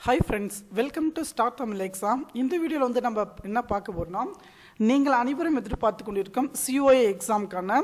Hi friends, welcome to Start Tamil Exam. இந்த வீடியோல வந்து நம்ம என்ன பார்க்க போறோம்னா நீங்கள் அனைவரும் எதிர்பார்த்து கொண்டிருக்கும் COA எக்ஸாம்க்கான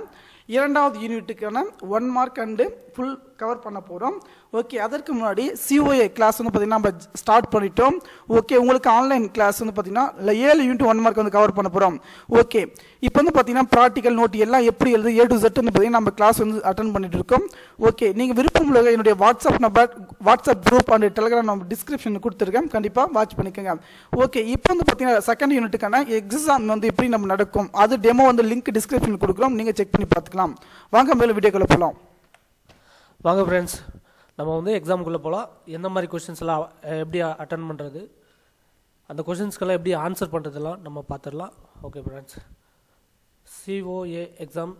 இரண்டாவது யூனிட்டுக்கான 1 மார்க் அண்ட் ஃபுல் கவர் பண்ண போறோம். ஓகே, அதற்கு முன்னாடி COA கிளாஸ் வந்து பாத்தீங்கன்னா நம்ம ஸ்டார்ட் பண்ணிட்டோம். ஓகே, உங்களுக்கு ஆன்லைன் கிளாஸ் வந்து பாத்தீங்கன்னா 7 யூனிட் 1 மார்க் வந்து கவர் பண்ண போறோம். ஓகே, இப்போ வந்து பாத்தீங்கன்னா பிராக்டிகல் நோட் எல்லாம் எப்படி எழுது A to Z ன்னு பாத்தீங்கன்னா நம்ம கிளாஸ் வந்து அட்டெண்ட் பண்ணிட்டு இருக்கோம். ஓகே, நீங்க விருப்பம் உள்ள என்னுடைய WhatsApp number, WhatsApp group and Telegram number description கொடுத்துருக்கேன், கண்டிப்பா வாட்ச் பண்ணிக்கோங்க. ஓகே, இப்போ வந்து பாத்தீங்கன்னா செகண்ட் யூனிட்டுக்கான எக்ஸாம் வந்து எப்படி நம்ம நடக்கும் அது டெமோ வந்து லிங்க் டிஸ்கிரிப்ஷன் கொடுக்குறோம், நீங்க செக் பண்ணி பார்த்துக்கலாம். வாங்க மேல வீடியோக்குள்ள போலாம். வாங்க ஃப்ரெண்ட்ஸ், நம்ம வந்து எக்ஸாமுக்குள்ளே போகலாம். எந்த மாதிரி கொஷின்ஸ்லாம் எப்படி அட்டன் பண்ணுறது, அந்த கொஷின்ஸ்க்கெல்லாம் எப்படி ஆன்சர் பண்ணுறதெல்லாம் நம்ம பார்த்துடலாம். Okay friends, COA exam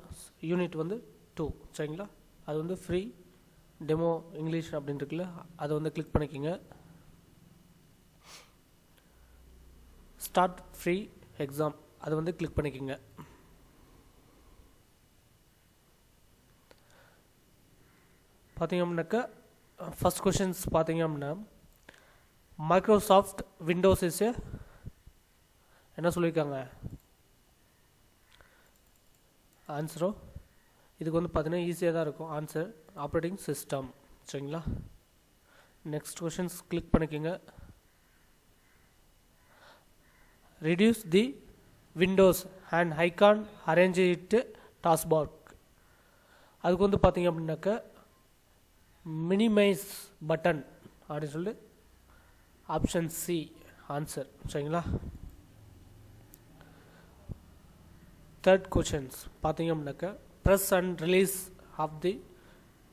unit வந்து 2 சரிங்களா. அது வந்து ஃப்ரீ டெமோ இங்கிலீஷ் அப்படின்னு இருக்குல்ல, அதை வந்து கிளிக் பண்ணிக்கோங்க. ஸ்டார்ட் ஃப்ரீ எக்ஸாம் அதை வந்து கிளிக் பண்ணிக்கோங்க. பார்த்தீங்க அப்படின்னாக்கா ஃபஸ்ட் கொஷின்ஸ் பார்த்தீங்க அப்படின்னா மைக்ரோசாஃப்ட் விண்டோஸ் இஸ் என்ன சொல்லியிருக்காங்க ஆன்சரோ. இதுக்கு வந்து பார்த்தீங்கன்னா ஈஸியாக தான் இருக்கும் ஆன்சர், ஆப்ரேட்டிங் சிஸ்டம் சரிங்களா. நெக்ஸ்ட் கொஷின்ஸ் கிளிக் பண்ணிக்கோங்க. Reduce the windows and icon arrange it taskbar. அதுக்கு வந்து பார்த்தீங்க அப்படின்னாக்கா மினிமைஸ் பட்டன் அப்படின்னு சொல்லிட்டு ஆப்ஷன் சி ஆன்சர் சரிங்களா. தேர்ட் கொஷின்ஸ் பார்த்தீங்க அப்படின்னாக்கா press and release of the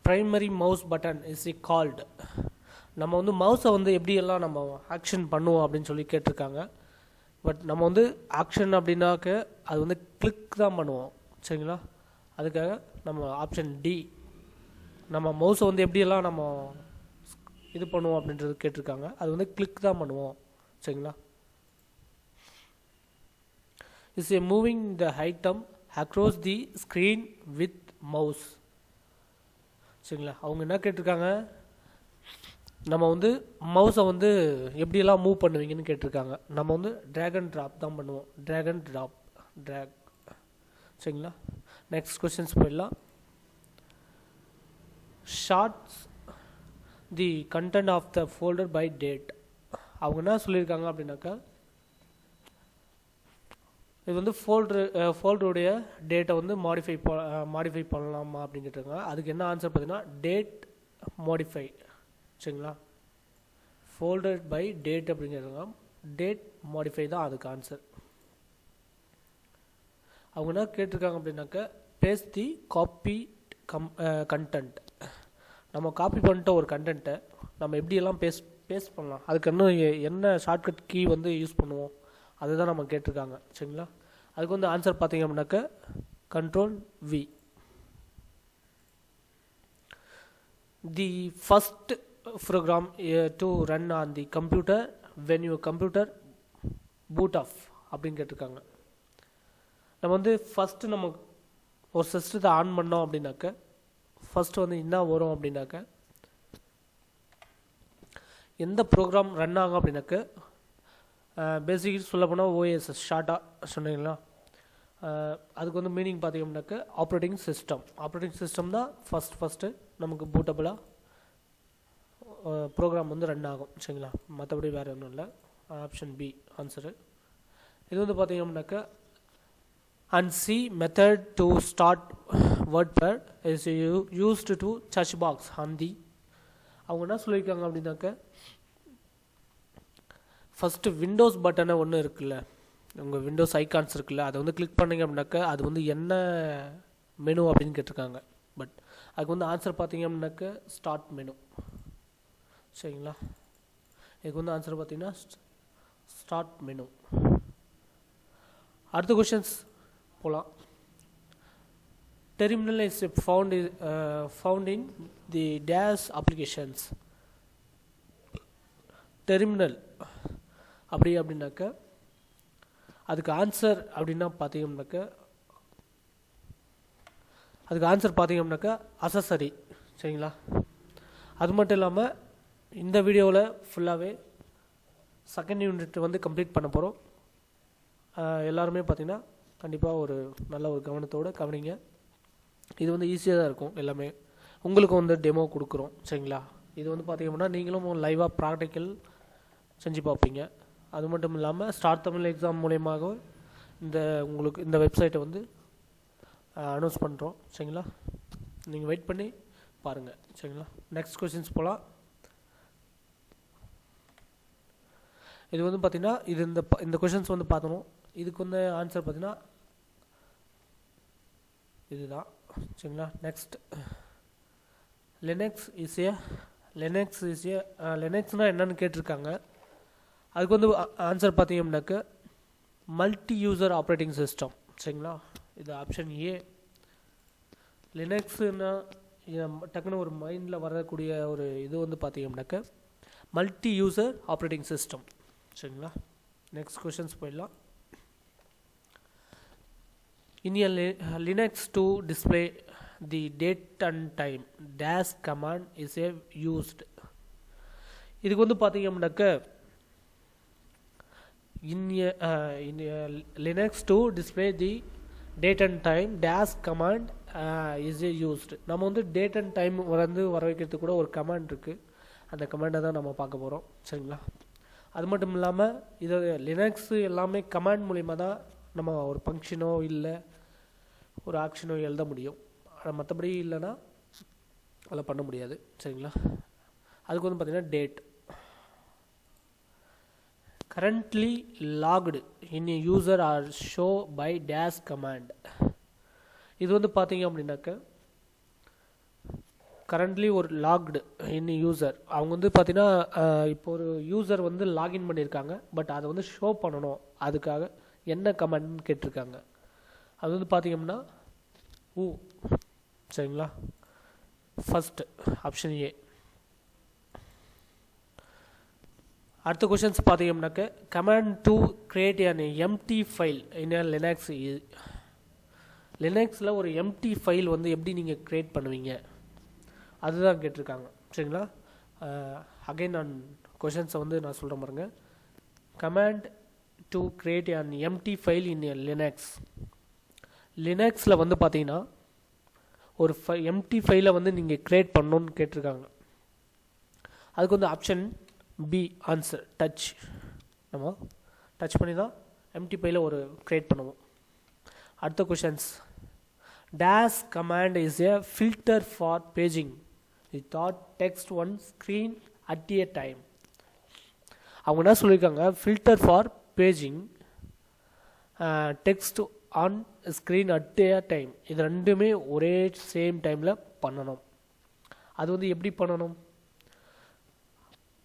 primary mouse button is called. நம்ம வந்து மவுஸை வந்து எப்படியெல்லாம் நம்ம ஆக்ஷன் பண்ணுவோம் அப்படின்னு சொல்லி கேட்டிருக்காங்க. பட் நம்ம வந்து ஆக்ஷன் அப்படின்னாக்க அது வந்து கிளிக் தான் பண்ணுவோம் சரிங்களா. அதுக்காக நம்ம ஆப்ஷன் டி, நம்ம மவுஸை வந்து எப்படியெல்லாம் நம்ம இது பண்ணுவோம் அப்படின்றது கேட்டிருக்காங்க. அது வந்து கிளிக் தான் பண்ணுவோம் சரிங்களா. Is a moving the item across the screen with mouse சரிங்களா. அவங்க என்ன கேட்டிருக்காங்க, நம்ம வந்து மவுஸை வந்து எப்படியெல்லாம் மூவ் பண்ணுவீங்கன்னு கேட்டிருக்காங்க. நம்ம வந்து ட்ராக் அண்ட் ட்ராப் தான் பண்ணுவோம், ட்ராக் அண்ட் ட்ராப், ட்ராக் சரிங்களா. நெக்ஸ்ட் கொஸ்டின்ஸ் போயிடலாம். Sorts the content of the folder by date. அவங்க என்ன சொல்லியிருக்காங்க அப்படின்னாக்கா இது வந்து ஃபோல்டருடைய டேட்டை வந்து மாடிஃபை பண்ணலாமா அப்படின்னு கேட்டிருக்காங்க. அதுக்கு என்ன ஆன்சர் பார்த்தீங்கன்னா டேட் மாடிஃபை சரிங்களா. ஃபோல்டர் பை டேட் அப்படிங்கிறாங்க, டேட் மாடிஃபை தான் அதுக்கு ஆன்சர். அவங்க என்ன கேட்டிருக்காங்க அப்படின்னாக்கா பேஸ்ட் தி காப்பி கண்டென்ட். நம்ம காப்பி பண்ணிட்ட ஒரு கண்டென்ட்டை நம்ம எப்படியெல்லாம் பேஸ்ட் பண்ணலாம், அதுக்கு என்ன ஷார்ட்கட் கீ வந்து யூஸ் பண்ணுவோம் அதுதான் நம்ம கேட்டிருக்காங்க சரிங்களா. அதுக்கு வந்து ஆன்சர் பார்த்தீங்க அப்படின்னாக்கா control V. The first program to run on the computer when you computer boot off அப்படின்னு கேட்டிருக்காங்க. நம்ம வந்து ஃபஸ்ட்டு நம்ம ஒரு சிஸ்டத்தை ஆன் பண்ணோம் அப்படின்னாக்க ஃபஸ்ட்டு வந்து என்ன வரும் அப்படின்னாக்க எந்த ப்ரோக்ராம் ரன் ஆகும் அப்படின்னாக்க பேசிக் சொல்ல போனால் OSS ஷார்ட்டாக சொன்னீங்களா. அதுக்கு வந்து மீனிங் பார்த்தீங்க அப்படின்னாக்க ஆப்ரேட்டிங் சிஸ்டம் தான் ஃபஸ்ட்டு நமக்கு பூட்டபுளாக ப்ரோக்ராம் வந்து ரன் ஆகும் சரிங்களா. மற்றபடி வேறு ஒன்றும் இல்லை. Option B answer. இது வந்து பார்த்தீங்க அப்படின்னாக்க and C method to start WordPad is used to search box on the. அவங்க என்ன சொல்லியிருக்காங்க அப்படின்னாக்க ஃபஸ்ட்டு விண்டோஸ் பட்டனை ஒன்று இருக்குல்ல, உங்கள் விண்டோஸ் ஐகான்ஸ் இருக்குல்ல, அதை வந்து கிளிக் பண்ணிங்க அப்படின்னாக்க அது வந்து என்ன மெனு அப்படின்னு கேட்டிருக்காங்க. பட் அதுக்கு வந்து ஆன்சர் பார்த்தீங்க அப்படின்னாக்க ஸ்டார்ட் மெனு சரிங்களா. இதுக்கு வந்து ஆன்சர் பார்த்தீங்கன்னா ஸ்டார்ட் மெனு. அடுத்த கொஷின்ஸ் போலாம். Terminal is found in the dash applications. Terminal அப்படின்னாக்க அதுக்கு ஆன்சர் அப்படின்னா பார்த்தீங்கன்னாக்க அசசரி சரிங்களா. அது மட்டும் இல்லாமல் இந்த வீடியோவில் ஃபுல்லாகவே செகண்ட் யூனிட் வந்து கம்ப்ளீட் பண்ண போகிறோம். எல்லாருமே பார்த்திங்கன்னா கண்டிப்பாக ஒரு நல்ல ஒரு கவனத்தோடு கவனிங்க. இது வந்து ஈஸியாக தான் இருக்கும். எல்லாமே உங்களுக்கு வந்து டெமோ கொடுக்குறோம். சரிங்களா? இது வந்து பார்த்திங்கன்னா நீங்களும் லைவாக ப்ராக்டிக்கல் செஞ்சு பார்ப்பீங்க. அது மட்டும் இல்லாமல் ஸ்டார்ட் தமிழ் எக்ஸாம் மூலயமாக உங்களுக்கு இந்த வெப்சைட்டை வந்து அனௌன்ஸ் பண்ணுறோம். சரிங்களா? நீங்கள் வெயிட் பண்ணி பாருங்கள். சரிங்களா? நெக்ஸ்ட் கொஸ்டின்ஸ் போகலாம். இது வந்து பார்த்திங்கன்னா இந்த கொஷின்ஸ் வந்து பார்த்தணும். இதுக்கு வந்து ஆன்சர் பார்த்திங்கன்னா இதுதான். சரிங்களா? நெக்ஸ்ட் லினக்ஸ் லினக்ஸ்னால் என்னன்னு கேட்டிருக்காங்க. அதுக்கு வந்து ஆன்சர் பார்த்தீங்கன்னாக்க மல்டி யூசர் ஆப்ரேட்டிங் சிஸ்டம். சரிங்களா? இது ஆப்ஷன் ஏ. லினக்ஸ்னா டக்குன்னு ஒரு மைண்டில் வரக்கூடிய ஒரு இது வந்து பார்த்தீங்கன்னாக்க மல்டி யூசர் ஆப்ரேட்டிங் சிஸ்டம். சரிங்களா? நெக்ஸ்ட் கொஷின்ஸ் போயிடலாம். In a Linux to display the date and time, dash command is used. இதுக்கு வந்து பார்த்தீங்கன்னாக்க in a Linux to display the date and time, dash command is used. நம்ம வந்து date and time வந்து வர வைக்கிறதுக்கு கூட ஒரு கமாண்ட் இருக்குது. அந்த கமாண்டை தான் நம்ம பார்க்க போகிறோம். சரிங்களா? அது மட்டும் இல்லாமல் இது லினக்ஸ் எல்லாமே கமாண்ட் மூலிமா தான் நம்ம ஒரு ஃபங்க்ஷனோ இல்லை ஒரு ஆக்ஷனோ எழுத முடியும். மற்றபடி இல்லைன்னா அதில் பண்ண முடியாது. சரிங்களா? அதுக்கு வந்து பார்த்திங்கன்னா that currently logged in user are show by dash command. இது வந்து பார்த்தீங்க அப்படின்னாக்க கரண்ட்லி ஒரு லாக்டு இன் யூசர், அவங்க வந்து பார்த்தீங்கன்னா இப்போ ஒரு யூசர் வந்து லாகின் பண்ணியிருக்காங்க. பட் அதை வந்து ஷோ பண்ணணும். அதுக்காக என்ன கமாண்ட்னு கேட்டிருக்காங்க. அது வந்து பார்த்தீங்கன்னா சரிங்களா? First option A. அடுத்த கொஷின்ஸ் பார்த்தீங்கன்னாக்க command to create an empty file in Linux. லினக்ஸில் ஒரு எம்டி ஃபைல் வந்து எப்படி நீங்கள் க்ரியேட் பண்ணுவீங்க அதுதான் கேட்டிருக்காங்க. சரிங்களா? அகைன் நான் கொஷின்ஸை வந்து நான் சொல்கிறேன் பாருங்க. Command to create an empty file in Linux. லினக்ஸில் வந்து பார்த்தீங்கன்னா ஒரு எம்டி ஃபைலை வந்து நீங்கள் க்ரியேட் பண்ணணுன்னு கேட்டிருக்காங்க. அதுக்கு வந்து ஆப்ஷன் பி ஆன்சர் டச். நம்ம டச் பண்ணி தான் எம்டி ஃபைலை ஒரு க்ரியேட் பண்ணுவோம். அடுத்த questions dash command is a filter for paging without text one screen at A time. அவங்க என்ன சொல்லியிருக்காங்க, filter for paging text on screen at A time. இது ரெண்டுமே ஒரே சேம் டைமில் பண்ணணும். அது வந்து எப்படி பண்ணணும்?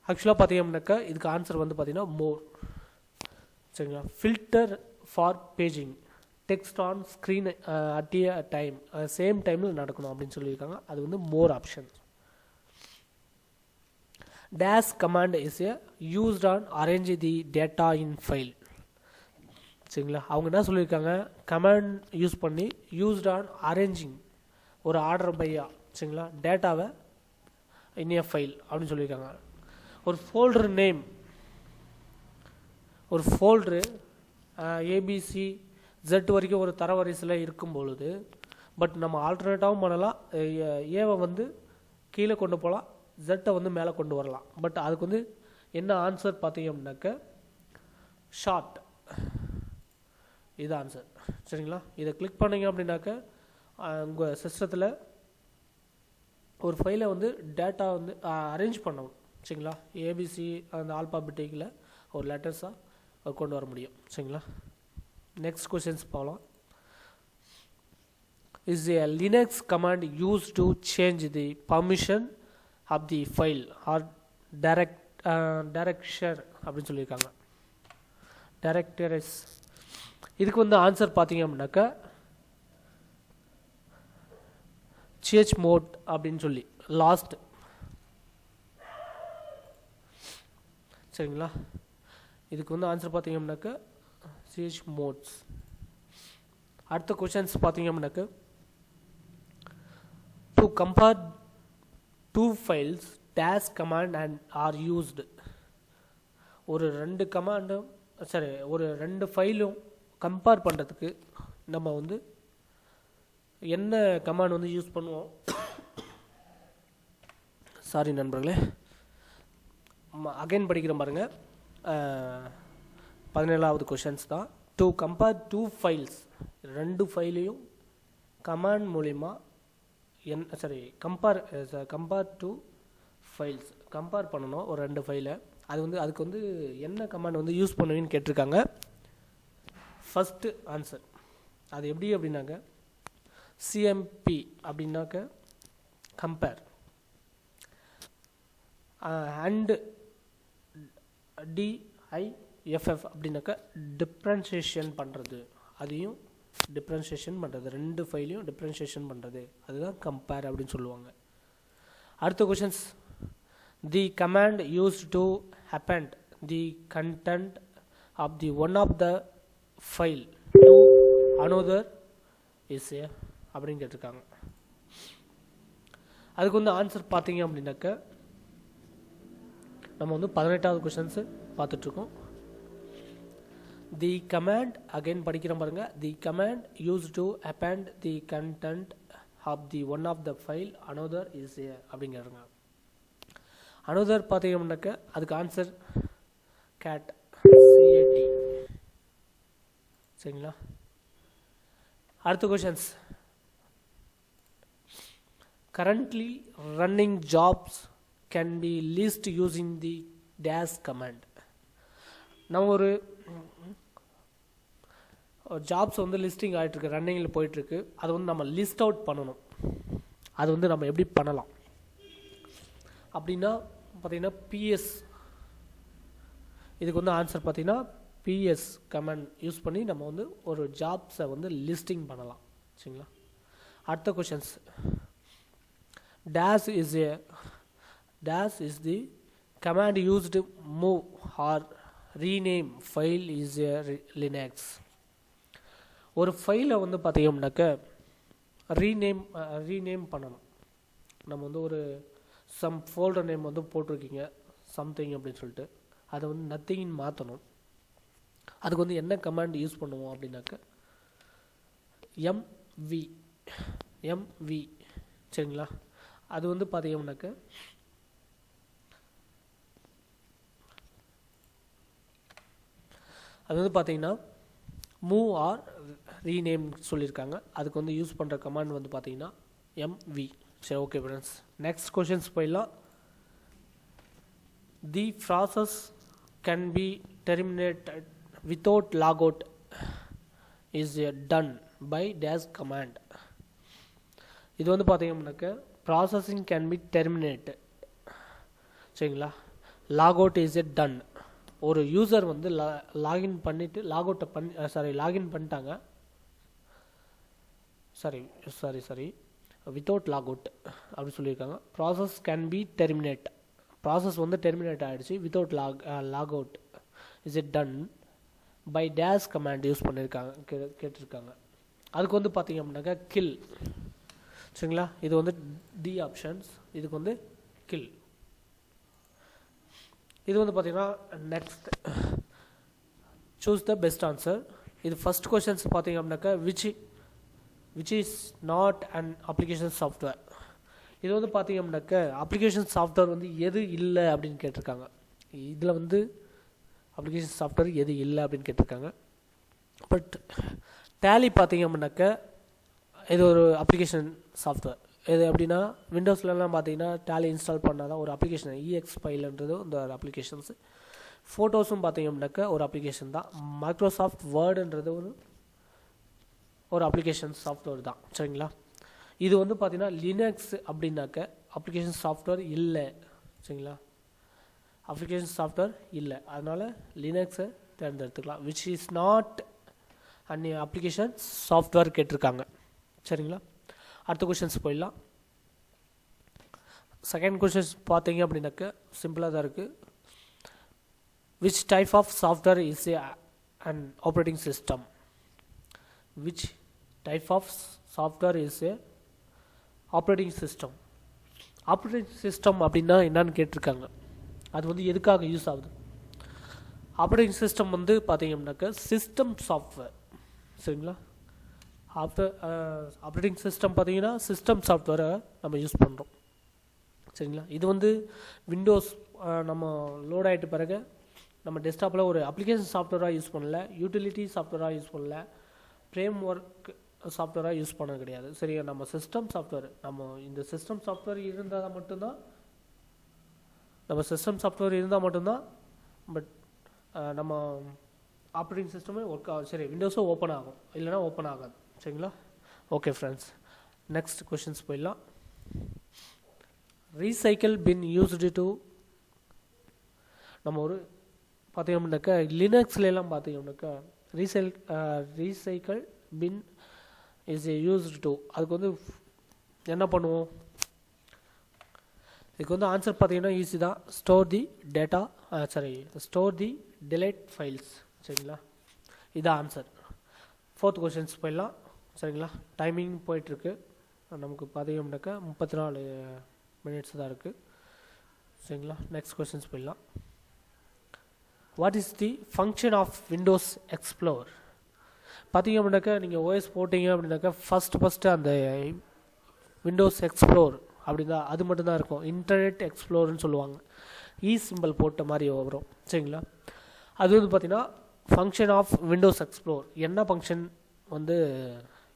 ஆக்சுவலாக பார்த்தீங்கன்னாக்கா இதுக்கு ஆன்சர் வந்து பார்த்தீங்கன்னா மோர். சரிங்களா? Filter for paging text on screen at A time, same டைமில் நடக்கணும் அப்படின்னு சொல்லியிருக்காங்க. அது வந்து மோர் option. Dash command is a used on arrange the data in file. சரிங்களா? அவங்க என்ன சொல்லியிருக்காங்க, கமாண்ட் யூஸ் பண்ணி யூஸ்ட் ஆன் அரேஞ்சிங் ஒரு ஆர்டர் பையா சரிங்களா டேட்டாவை இன் ஏ ஃபைல் அப்படின்னு சொல்லியிருக்காங்க. ஒரு ஃபோல்டர் நேம், ஒரு ஃபோல்டரு ஏபிசி ஜெட் வரைக்கும் ஒரு தரவரிசையில் இருக்கும் பொழுது பட் நம்ம ஆல்டர்னேட்டாகவும் பண்ணலாம். ஏவை வந்து கீழே கொண்டு போகலாம், ஜெட்டை வந்து மேலே கொண்டு வரலாம். பட் அதுக்கு வந்து என்ன ஆன்சர் பார்த்தீங்க அப்படின்னாக்க ஷார்ட். இது ஆன்சர். சரிங்களா? இதை கிளிக் பண்ணிங்க அப்படின்னாக்க உங்கள் சிஸ்டத்தில் ஒரு ஃபைலை வந்து டேட்டா வந்து அரேஞ்ச் பண்ணணும். சரிங்களா? ஏபிசி அந்த ஆல்பாபெட்டிக்கில் ஒரு லெட்டர்ஸாக கொண்டு வர முடியும். சரிங்களா? நெக்ஸ்ட் கொஸ்டின்ஸ் போகலாம். Is a Linux command use to change the permission of the file or directory அப்படின்னு சொல்லியிருக்காங்க. டைரக்டரிஸ். இதுக்கு வந்து ஆன்சர் பார்த்தீங்க அப்படின்னாக்கா சேஞ்ச் மோட் அப்படின்னு சொல்லி லாஸ்ட். சரிங்களா? இதுக்கு வந்து ஆன்சர் பார்த்தீங்க அப்படின்னாக்கா சேஞ்ச் மோட்ஸ். அடுத்த கொஷின்ஸ் பார்த்தீங்க அப்படின்னாக்கா to compare two files dash command and are used. ஒரு 2 கமாண்டும் ஒரு 2 ஃபைலும் கம்பேர் பண்ணுறதுக்கு நம்ம வந்து என்ன கமாண்ட் வந்து யூஸ் பண்ணுவோம்? சாரி நண்பர்களே, அகைன் படிக்கிற பாருங்க. 17வது கொஷின்ஸ் தான். டு கம்பேர் 2 ஃபைல்ஸ், 2 ஃபைலையும் கமாண்ட் மூலிமா கம்பேர் 2 ஃபைல்ஸ் கம்பேர் பண்ணணும். ஒரு 2 ஃபைலை அதுக்கு வந்து என்ன கமாண்ட் வந்து யூஸ் பண்ணுவீங்கன்னு கேட்டிருக்காங்க. ஃபஸ்ட்டு ஆன்சர் அது எப்படி அப்படின்னாக்க சிஎம்பி அப்படின்னாக்க கம்பேர், அண்ட் டிஐஎஃப்எஃப் அப்படின்னாக்க டிஃப்ரென்ஷியேஷன் பண்ணுறது. அதையும் டிஃப்ரென்ஷியேஷன் பண்ணுறது, 2 ஃபைலையும் டிஃப்ரென்ஷியேஷன் பண்ணுறது, அதுதான் கம்பேர் அப்படின்னு சொல்லுவாங்க. அடுத்த questions. The command used to append the content of the one of the file to another is a அப்படின்னு கேட்டிருக்காங்க. அதுக்கு வந்து ஆன்சர் பார்த்தீங்க அப்படின்னாக்க நம்ம வந்து 18வது கொஷின்ஸு பார்த்துட்ருக்கோம். தி கமாண்ட் அகைன் படிக்கிறோம் பாருங்க. The command use to append the content of the one of the file another is a அப்படிங்கிறாங்க. அனதர் பார்த்தீங்க அப்படின்னாக்க அதுக்கு ஆன்சர் கேட், சிஏடி. சரிங்களா? அடுத்த questions. Currently running jobs can be list using the dash command. நம்ம ஒரு jobs வந்து listing ஆகிட்டுருக்கு, ரன்னிங்கில் போயிட்டுருக்கு. அதை வந்து நம்ம லிஸ்ட் அவுட் பண்ணணும். அது வந்து நம்ம எப்படி பண்ணலாம் அப்படின்னா பார்த்தீங்கன்னா பிஎஸ், இதுக்கு வந்து ஆன்சர் பார்த்தீங்கன்னா பிஎஸ் கமாண்ட் யூஸ் பண்ணி நம்ம வந்து ஒரு ஜாப்ஸை வந்து லிஸ்டிங் பண்ணலாம். சரிங்களா? அடுத்த questions. Dash is the command used move R rename file is a Linux. ஒரு ஃபைலை வந்து பார்த்தீங்கன்னாக்க ரீநேம் பண்ணணும். நம்ம வந்து ஒரு சம் ஃபோல்டர் நேம் வந்து போட்டிருக்கீங்க சம்திங் அப்படின்னு சொல்லிட்டு, அதை வந்து நத்திங்னு மாற்றணும். அதுக்கு வந்து என்ன கமாண்ட் யூஸ் பண்ணுவோம் அப்படின்னாக்க எம்வி. சரிங்களா? அது வந்து பார்த்தீங்கன்னாக்க அது வந்து பார்த்தீங்கன்னா மூவ் ஆர் ரீநேம் சொல்லியிருக்காங்க. அதுக்கு வந்து யூஸ் பண்ணுற கமாண்ட் வந்து பார்த்தீங்கன்னா எம்வி. சரி, ஓகே ஃப்ரெண்ட்ஸ், நெக்ஸ்ட் கொஷின்ஸ் போயிடலாம். The process can be terminated without logout is done by dash command. இது வந்து பார்த்தீங்கன்னாக்க ப்ராசஸிங் கேன் பி டெர்மினேட்டட். சரிங்களா? Logout is done. ஒரு யூசர் வந்து லாகின் பண்ணிவிட்டு லாகின் பண்ணிட்டாங்க. சாரி வித்தவுட் லாகவுட் அப்படி சொல்லியிருக்காங்க. Process can be terminate. Process வந்து டெர்மினேட் ஆகிடுச்சு. Without logout is done by dash command use பண்ணியிருக்காங்க கேட்டிருக்காங்க. அதுக்கு வந்து பார்த்தீங்க அப்படின்னாக்கா கில். சரிங்களா? இது வந்து டி ஆப்ஷன்ஸ், இதுக்கு வந்து கில். இது வந்து பார்த்தீங்கன்னா next choose the best answer. இது ஃபர்ஸ்ட் கொஷின்ஸ் பார்த்தீங்க அப்படின்னாக்கா which is not an application software. இது வந்து பார்த்தீங்க அப்படின்னாக்க அப்ளிகேஷன் சாஃப்ட்வேர் வந்து எது இல்லை அப்படின்னு கேட்டிருக்காங்க. இதில் வந்து அப்ளிகேஷன் சாஃப்ட்வேர் எது இல்லை அப்படின்னு கேட்டிருக்காங்க. பட் டேலி பார்த்தீங்க அப்படின்னாக்க இது ஒரு அப்ளிகேஷன் சாஃப்ட்வேர். இது எப்படின்னா விண்டோஸ்லலாம் பார்த்தீங்கன்னா டேலி இன்ஸ்டால் பண்ணால் தான் ஒரு அப்ளிகேஷன். இஎக்ஸ் ஃபைல்ன்றது இந்த ஒரு அப்ளிகேஷன்ஸு. ஃபோட்டோஸும் பார்த்தீங்க அப்படின்னாக்க ஒரு அப்ளிகேஷன் தான். மைக்ரோசாஃப்ட் வேர்டுன்றது ஒரு அப்ளிகேஷன் சாஃப்ட்வேர் தான். சரிங்களா? இது வந்து பார்த்தீங்கன்னா லினக்ஸ் அப்படின்னாக்க அப்ளிகேஷன் சாஃப்ட்வேர் இல்லை. சரிங்களா? அப்ளிகேஷன் சாஃப்ட்வேர் இல்லை, அதனால் லினக்ஸை தேர்ந்தெடுத்துக்கலாம். Which is not an application software கேட்டிருக்காங்க. சரிங்களா? அடுத்த கொஷின்ஸ் போயிடலாம். செகண்ட் கொஷின்ஸ் பார்த்தீங்க அப்படின்னாக்க சிம்பிளாக தான் இருக்குது. Which type of software is an operating system. which type of software is a operating system. Operating system அப்படின்னா என்னன்னு கேட்டிருக்காங்க. அது வந்து எதுக்காக யூஸ் ஆகுது? ஆப்ரேட்டிங் சிஸ்டம் வந்து பார்த்தீங்கன்னாக்கா சிஸ்டம் சாஃப்ட்வேர். சரிங்களா, ஆப்ரேட்டிங் சிஸ்டம் பார்த்தீங்கன்னா சிஸ்டம் சாஃப்ட்வேரை நம்ம யூஸ் பண்ணுறோம். சரிங்களா, இது வந்து விண்டோஸ் நம்ம லோட் ஆகிட்ட பிறகு நம்ம டெஸ்க்டாப்பில் ஒரு அப்ளிகேஷன் சாஃப்ட்வேராக யூஸ் பண்ணல, யூட்டிலிட்டி சாஃப்ட்வேராக யூஸ் பண்ணல, ஃப்ரேம் ஒர்க் சாஃப்ட்வேராக யூஸ் பண்ண கிடையாது. சரியா, நம்ம சிஸ்டம் சாஃப்ட்வேர், நம்ம இந்த சிஸ்டம் சாஃப்ட்வேர் இருந்தால் மட்டும்தான் பட் நம்ம ஆப்ரேட்டிங் சிஸ்டமே ஒர்க் ஆகும். சரி, விண்டோஸும் ஓப்பன் ஆகும், இல்லைனா ஓப்பன் ஆகாது. சரிங்களா, ஓகே ஃப்ரெண்ட்ஸ், நெக்ஸ்ட் கொஷின்ஸ் போயிடலாம். ரீசைக்கிள் பின் யூஸ்டு டு, நம்ம ஒரு பார்த்தீங்கன்னாக்கா லினக்ஸ்லாம் பார்த்தீங்கன்னாக்கா recycle bin is used to, அதுக்கு வந்து என்ன பண்ணுவோம்? இதுக்கு வந்து ஆன்சர் பார்த்தீங்கன்னா ஈஸி தான். ஸ்டோர் தி delete ஃபைல்ஸ். சரிங்களா, இதான் ஆன்சர். 4th கொஷின்ஸ் போயிடலாம். சரிங்களா, டைமிங் போயிட்டுருக்கு, நமக்கு பார்த்தீங்கன்னாக்கா 34 மினிட்ஸ் தான் இருக்குது. சரிங்களா, நெக்ஸ்ட் கொஷின்ஸ் போயிடலாம். What is the function of Windows explore? பார்த்தீங்க அப்படின்னாக்கா நீங்கள் ஓஎஸ் போட்டிங்க அப்படின்னாக்கா ஃபஸ்ட்டு அந்த விண்டோஸ் எக்ஸ்ப்ளோர் அப்படின்னா அது மட்டும்தான் இருக்கும். இன்டர்நெட் எக்ஸ்ப்ளோர்னு சொல்லுவாங்க, சிம்பிள் போட்ட மாதிரி வரும். சரிங்களா, அது வந்து பார்த்தீங்கன்னா ஃபங்க்ஷன் ஆஃப் விண்டோஸ் எக்ஸ்ப்ளோர் என்ன ஃபங்க்ஷன் வந்து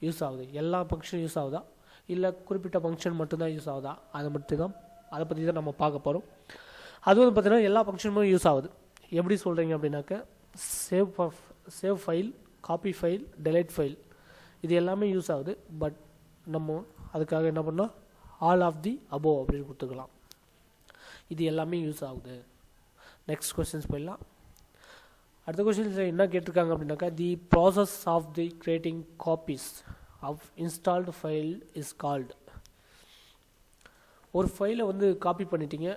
யூஸ் ஆகுது, எல்லா ஃபங்க்ஷனும் யூஸ் ஆகுதா இல்லை குறிப்பிட்ட ஃபங்க்ஷன் மட்டும்தான் யூஸ் ஆகுதா, அதை பற்றி தான் நம்ம பார்க்க போகிறோம். அது வந்து பார்த்தீங்கன்னா எல்லா ஃபங்க்ஷனுமே யூஸ் ஆகுது. எப்படி சொல்கிறீங்க அப்படின்னாக்கா save file, copy file, delete file, இது எல்லாமே யூஸ் ஆகுது. பட் நம்ம அதுக்காக என்ன பண்ணோம், ஆல் ஆஃப் தி அபோவ் அப்படின்னு கொடுத்துக்கலாம். இது எல்லாமே யூஸ் ஆகுது. நெக்ஸ்ட் கொஸ்டின்ஸ் போயிடலாம். அடுத்த கொஸ்டின்ஸ் என்ன கேட்டிருக்காங்க அப்படின்னாக்கா the process of the creating copies of installed file is called. ஒரு ஃபைலை வந்து காப்பி பண்ணிட்டீங்க,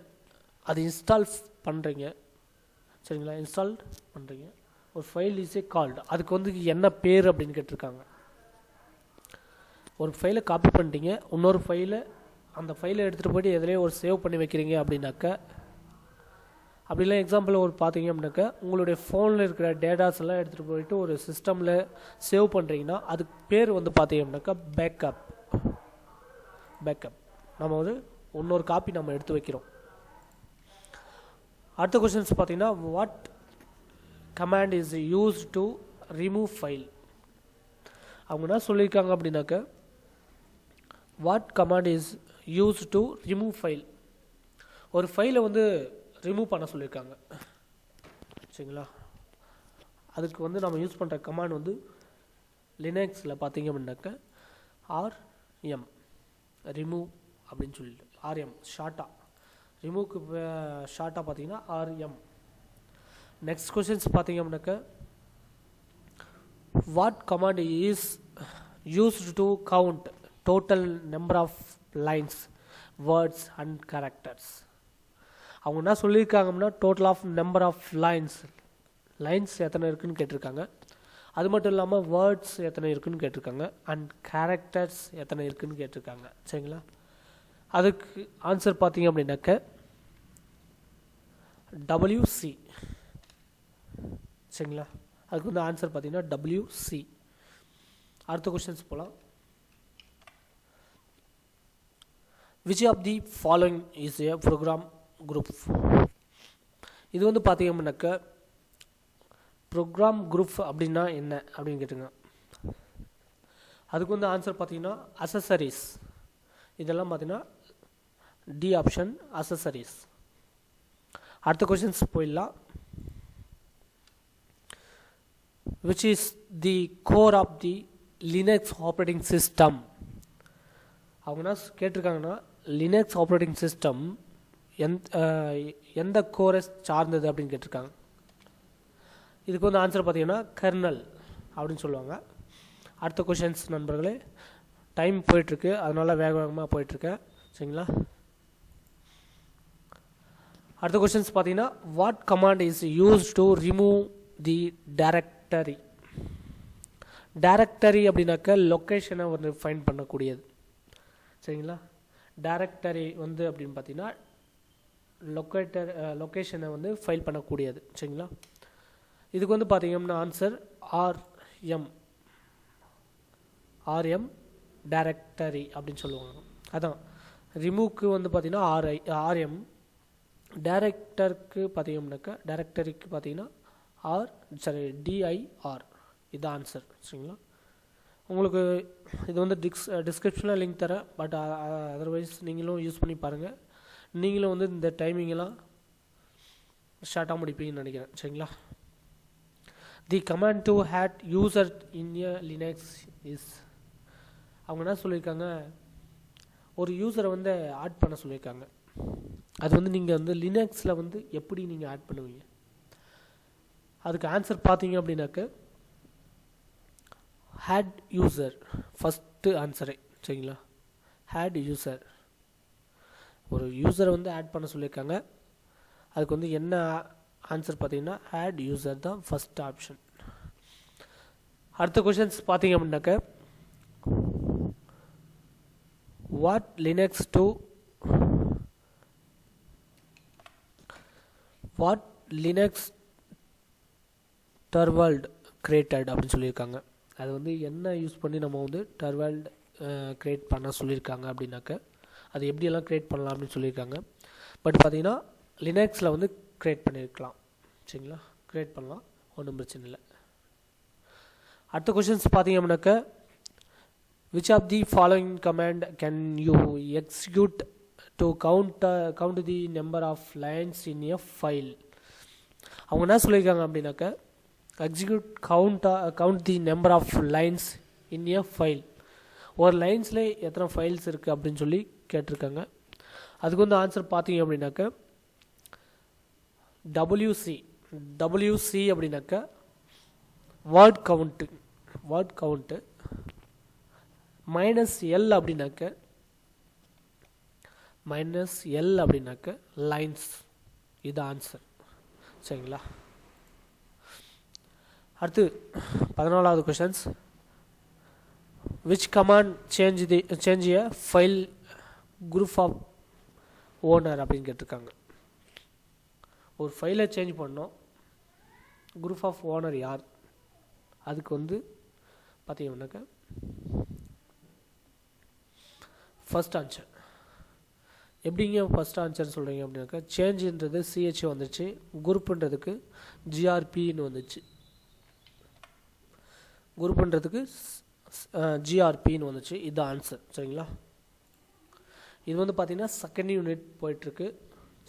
அது இன்ஸ்டால் பண்ணுறீங்க. சரிங்களா, இன்ஸ்டால் பண்ணுறீங்க, ஒரு ஃபைல் இஸ் ஏ கால்டு, அதுக்கு வந்து என்ன பேர் அப்படின்னு கேட்டிருக்காங்க. ஒரு ஃபைலை காப்பி பண்ணிட்டீங்க, இன்னொரு அந்த ஃபைலை எடுத்துகிட்டு போய்ட்டு எதுலேயே ஒரு சேவ் பண்ணி வைக்கிறீங்க அப்படின்னாக்கா, அப்படிலாம் எக்ஸாம்பிள் ஒரு பார்த்தீங்க அப்படின்னாக்கா உங்களுடைய ஃபோனில் இருக்கிற டேட்டாஸ் எல்லாம் எடுத்துகிட்டு போயிட்டு ஒரு சிஸ்டமில் சேவ் பண்ணுறீங்கன்னா அதுக்கு பேர் வந்து பார்த்தீங்க அப்படின்னாக்கா பேக்கப். நம்ம வந்து இன்னொரு காப்பி நம்ம எடுத்து வைக்கிறோம். அடுத்த கொஸ்டின்ஸ் பார்த்தீங்கன்னா what command is use to remove file. அவங்க என்ன சொல்லியிருக்காங்க அப்படின்னாக்கா what command is use to remove file, ஒரு ஃபைலை வந்து ரிமூவ் பண்ண சொல்லியிருக்காங்க. சரிங்களா, அதுக்கு வந்து நம்ம யூஸ் பண்ணுற கமாண்ட் வந்து லினக்ஸில் பார்த்தீங்க அப்படின்னாக்கா ஆர்எம், ரிமூவ் அப்படின்னு சொல்லிட்டு ஆர்எம் ஷார்ட்டாக, ரிமூவ்க்கு ஷார்ட்டாக பார்த்தீங்கன்னா ஆர்எம். நெக்ஸ்ட் கொஸ்டின்ஸ் பார்த்தீங்க அப்படின்னாக்கா what command is used to count total number of lines, words and characters. அவங்க என்ன சொல்லியிருக்காங்கன்னா total of number of lines எத்தனை இருக்குன்னு கேட்டிருக்காங்க. அது மட்டும் இல்லாமல் வேர்ட்ஸ் எத்தனை இருக்குன்னு கேட்டிருக்காங்க, அண்ட் கேரக்டர்ஸ் எத்தனை இருக்குன்னு கேட்டிருக்காங்க. சரிங்களா, அதுக்கு ஆன்சர் பார்த்தீங்க அப்படின்னாக்க WC. சரிங்களா, அதுக்கு வந்து ஆன்சர் பார்த்தீங்கன்னா WC. அடுத்த கொஸ்டின்ஸ் போகலாம். which of the following is a program group? இது வந்து பார்த்தீங்க அப்படின்னாக்க ப்ரோக்ராம் குரூப் அப்படின்னா என்ன அப்படின்னு கேட்டுங்க. அதுக்கு வந்து ஆன்சர் பார்த்தீங்கன்னா அசசரிஸ். இதெல்லாம் பார்த்தீங்கன்னா டி ஆப்ஷன் அசசரிஸ். அடுத்த கொஸ்டின்ஸ் போயிடலாம். which is the core of the Linux operating system? அவங்க என்ன கேட்டிருக்காங்கன்னா லினக்ஸ் ஆப்ரேட்டிங் சிஸ்டம் எந்த கோரை சார்ந்தது அப்படின்னு கேட்டிருக்காங்க. இதுக்கு வந்து ஆன்சர் பார்த்தீங்கன்னா கர்னல் அப்படின்னு சொல்லுவாங்க. அடுத்த கொஷின்ஸ் நண்பர்களே, டைம் போயிட்டுருக்கு, அதனால் வேகமாக போயிட்டுருக்கேன். சரிங்களா, அடுத்த கொஷின்ஸ் பார்த்தீங்கன்னா what command is use to remove the directory. Directory அப்படின்னாக்க லொக்கேஷனை வந்து ஃபைண்ட் பண்ணக்கூடியது. சரிங்களா, டைரக்டரி வந்து அப்படின்னு பார்த்தீங்கன்னா லொக்கேஷனை வந்து ஃபைல் பண்ணக்கூடியது. சரிங்களா, இதுக்கு வந்து பார்த்தீங்கன்னா ஆன்சர் ஆர்எம் டைரக்டரி அப்படின்னு சொல்லுவாங்க. அதான் ரிமூவ்க்கு வந்து பார்த்தீங்கன்னா ஆர்எம், டைரக்டருக்கு பார்த்தீங்கன்னாக்கா டைரக்டரிக்கு பார்த்தீங்கன்னா டிஐஆர். இதுதான் ஆன்சர். சரிங்களா? உங்களுக்கு இது வந்து டிஸ்கிரிப்ஷனில் லிங்க் தரேன். பட் அதர்வைஸ் நீங்களும் யூஸ் பண்ணி பாருங்கள். நீங்களும் வந்து இந்த டைமிங்கெல்லாம் ஷார்ட்டாக முடிப்பீங்கன்னு நினைக்கிறேன். சரிங்களா? The command to add user in a Linux is, அவங்க என்ன சொல்லியிருக்காங்க, ஒரு யூசரை வந்து ஆட் பண்ண சொல்லியிருக்காங்க. அது வந்து நீங்கள் வந்து லினக்ஸில் வந்து எப்படி நீங்கள் ஆட் பண்ணுவீங்க? அதுக்கு ஆன்சர் பார்த்தீங்க அப்படின்னாக்க ஆட் யூசர் ஃபஸ்ட்டு ஆன்சரே. சரிங்களா? ஆட் யூசர், ஒரு யூசரை வந்து ஆட் பண்ண சொல்லியிருக்காங்க. அதுக்கு வந்து என்ன ஆன்சர் பார்த்தீங்கன்னா ஆட் யூசர் தான் ஃபஸ்ட் ஆப்ஷன். அடுத்த கொஷின்ஸ் பார்த்தீங்க அப்படின்னாக்க வாட் லினக்ஸ் டர்வால்ட் கிரியேட்டட் அப்படின்னு சொல்லியிருக்காங்க. அது வந்து என்ன யூஸ் பண்ணி நம்ம வந்து டர்வால்ட் கிரியேட் பண்ண சொல்லியிருக்காங்க அப்படின்னாக்க அது எப்படியெல்லாம் கிரியேட் பண்ணலாம் அப்படின்னு சொல்லியிருக்காங்க. பட் பார்த்தீங்கன்னா லினக்ஸில் வந்து கிரியேட் பண்ணியிருக்கலாம். சரிங்களா? கிரியேட் பண்ணலாம், ஒன்றும் பிரச்சனை இல்லை. அடுத்த கொஷின்ஸ் பார்த்தீங்க அப்படின்னாக்க which of the following command can you execute to count the number of lines in a file? அவங்க என்ன சொல்லியிருக்காங்க அப்படின்னாக்க count the number of lines in a file. ஒரு லைன்ஸில் எத்தனை ஃபைல்ஸ் இருக்குது அப்படின்னு சொல்லி கேட்டிருக்காங்க. அதுக்கு வந்து ஆன்சர் பார்த்தீங்க அப்படின்னாக்க WC அப்படின்னாக்க வேர்ட் கவுண்ட்டு -L அப்படின்னாக்க லைன்ஸ். இது ஆன்சர். சரிங்களா? அடுத்து 14வது questions, which command change a file group of owner அப்படின்னு கேட்டிருக்காங்க. ஒரு ஃபைலை சேஞ்ச் பண்ணோம், குரூப் ஆஃப் ஓனர் யார்? அதுக்கு வந்து பார்த்தீங்கன்னாக்க ஃபஸ்ட் ஆன்சர். எப்படிங்க ஃபஸ்ட் ஆன்சர் சொல்கிறீங்க அப்படின்னாக்கா சேஞ்சுன்றது சிஹெச் வந்துச்சு, குரூப்புன்றதுக்கு ஜிஆர்பின்னு வந்துச்சு, குரூப்புன்றதுக்கு ஜிஆர்பின்னு வந்துச்சு. இது ஆன்சர். சரிங்களா? இது வந்து பார்த்தீங்கன்னா செகண்ட் யூனிட் போயிட்டுருக்கு.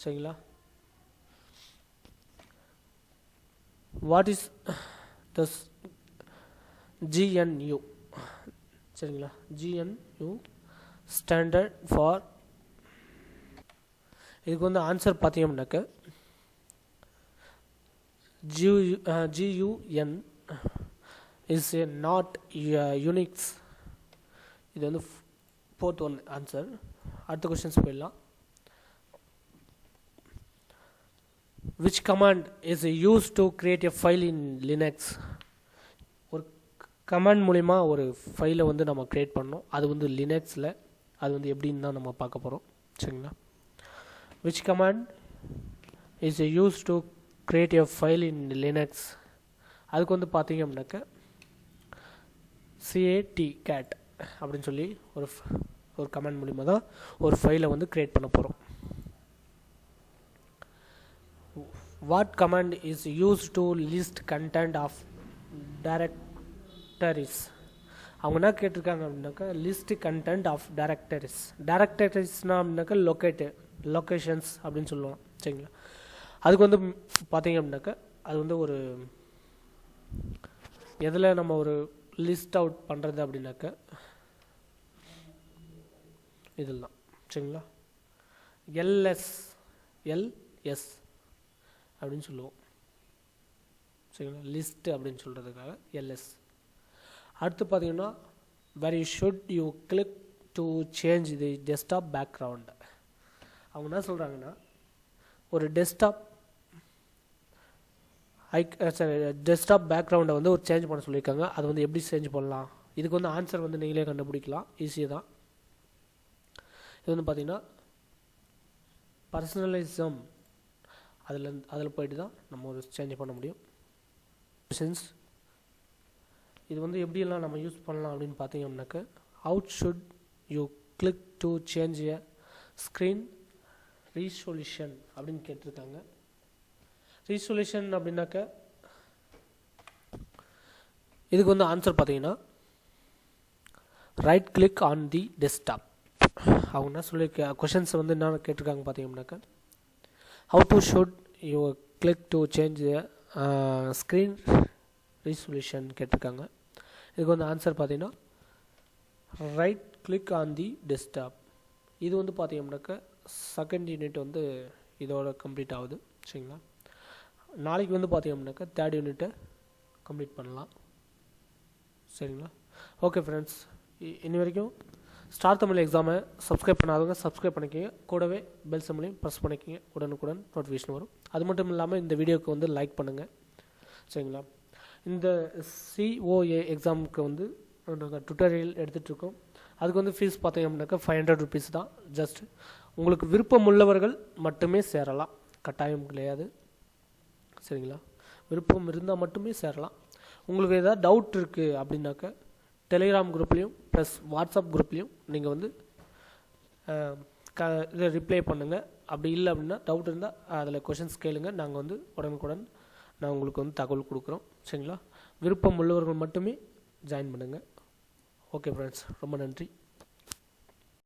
சரிங்களா? What is the GNU? சரிங்களா? GNU ஸ்டாண்டர்ட் ஃபார், இதுக்கு வந்து ஆன்சர் பார்த்தீங்கன்னாக்க GUN is a not Unix. இது வந்து 4th ஒன் ஆன்சர். அடுத்த கொஸ்டின்ஸ் போயிடலாம். which command is used to create a file in Linux? ஒரு கமாண்ட் மூலிமா ஒரு ஃபைலை வந்து நம்ம க்ரியேட் பண்ணோம், அது வந்து லினக்ஸில். அது வந்து எப்படின்னு தான் நம்ம பார்க்க போகிறோம். சரிங்களா? which command is used to create a file in Linux? அதுக்கு வந்து பார்த்தீங்க அப்படின்னாக்க cat அப்படின்னு சொல்லி ஒரு கமாண்ட் மூலிமா தான் ஒரு ஃபைலை வந்து க்ரியேட் பண்ண போகிறோம். What command is use to list content of directories? அவங்க என்ன கேட்டிருக்காங்க அப்படின்னாக்கா லிஸ்ட் கண்டென்ட் ஆஃப் டைரக்டரிஸ்னா அப்படின்னாக்கா லொக்கேஷன்ஸ் அப்படின்னு சொல்லுவோம். சரிங்களா? அதுக்கு வந்து பார்த்தீங்க அப்படின்னாக்கா அது வந்து ஒரு எதில் நம்ம ஒரு லிஸ்ட் அவுட் பண்ணுறது அப்படின்னாக்க இதெல்லாம். சரிங்களா? எல்எஸ் அப்படின்னு சொல்லுவோம். சரிங்களா? லிஸ்ட் அப்படின்னு சொல்கிறதுக்காக எல்எஸ். அடுத்து பார்த்தீங்கன்னா where you click to change the desktop background. அவங்க என்ன சொல்கிறாங்கன்னா ஒரு டெஸ்க்டாப் பேக்ரவுண்டை வந்து ஒரு சேஞ்ச் பண்ண சொல்லியிருக்காங்க. அது வந்து எப்படி சேஞ்ச் பண்ணலாம்? இதுக்கு வந்து ஆன்சர் வந்து நீங்களே கண்டுபிடிக்கலாம், ஈஸியாக தான். இது வந்து பார்த்தீங்கன்னா பர்சனலிசம் அதில் போய்ட்டு தான் நம்ம ஒரு சேஞ்ச் பண்ண முடியும். கொஷின்ஸ். இது வந்து எப்படியெல்லாம் நம்ம யூஸ் பண்ணலாம் அப்படின்னு பார்த்தீங்கன்னாக்க, how should you click to change a screen resolution அப்படின்னு கேட்டிருக்காங்க. ரீசொல்யூஷன் அப்படின்னாக்க இதுக்கு வந்து ஆன்சர் பார்த்தீங்கன்னா right click on the desktop. அவங்க என்ன சொல்லியிருக்க கொஷின்ஸ் வந்து என்ன கேட்டிருக்காங்க பார்த்தீங்கன்னாக்க, how to should you click to change screen resolution கேட்டிருக்காங்க. இதுக்கு வந்து ஆன்சர் பார்த்தீங்கன்னா right click on the desktop. இது வந்து பார்த்தீங்கன்னாக்க செகண்ட் யூனிட் வந்து இதோட கம்ப்ளீட் ஆகுது. சரிங்களா, நாளைக்கு வந்து பார்த்தீங்கன்னாக்கா தேர்ட் யூனிட்டை கம்ப்ளீட் பண்ணலாம். சரிங்களா, ஓகே ஃப்ரெண்ட்ஸ், இன்னி வரைக்கும் ஸ்டார் தமிழ் எக்ஸாமை சப்ஸ்கிரைப் பண்ணாதவங்க சப்ஸ்கிரைப் பண்ணிக்கோங்க. கூடவே பெல் சிம்பலையும் ப்ரெஸ் பண்ணிக்கோங்க. உடனுக்குடன் நோட்டிஃபிகேஷன் வரும். அது மட்டும் இல்லாமல் இந்த வீடியோவுக்கு வந்து லைக் பண்ணுங்கள். சரிங்களா, இந்த COA எக்ஸாமுக்கு வந்து நாங்கள் டுட்டோரியல் எடுத்துகிட்ருக்கோம். அதுக்கு வந்து ஃபீஸ் பார்த்தீங்க அப்படின்னாக்கா 500 rupees தான். ஜஸ்ட் உங்களுக்கு விருப்பம் உள்ளவர்கள் மட்டுமே சேரலாம், கட்டாயம் கிடையாது. சரிங்களா, விருப்பம் இருந்தால் மட்டுமே சேரலாம். உங்களுக்கு ஏதாவது டவுட் இருக்குது அப்படின்னாக்க டெலிகிராம் குரூப்லேயும் ப்ளஸ் வாட்ஸ்அப் குரூப்லேயும் நீங்கள் வந்து இதை ரிப்ளை பண்ணுங்கள். அப்படி இல்லை அப்படின்னா டவுட் இருந்தால் அதில் கொஷின்ஸ் கேளுங்க. நாங்கள் வந்து உடனுக்குடன் நான் உங்களுக்கு வந்து தகவல் கொடுக்குறோம். சரிங்களா, விருப்பம் உள்ளவர்கள் மட்டுமே ஜாயின் பண்ணுங்கள். ஓகே ஃப்ரெண்ட்ஸ், ரொம்ப நன்றி.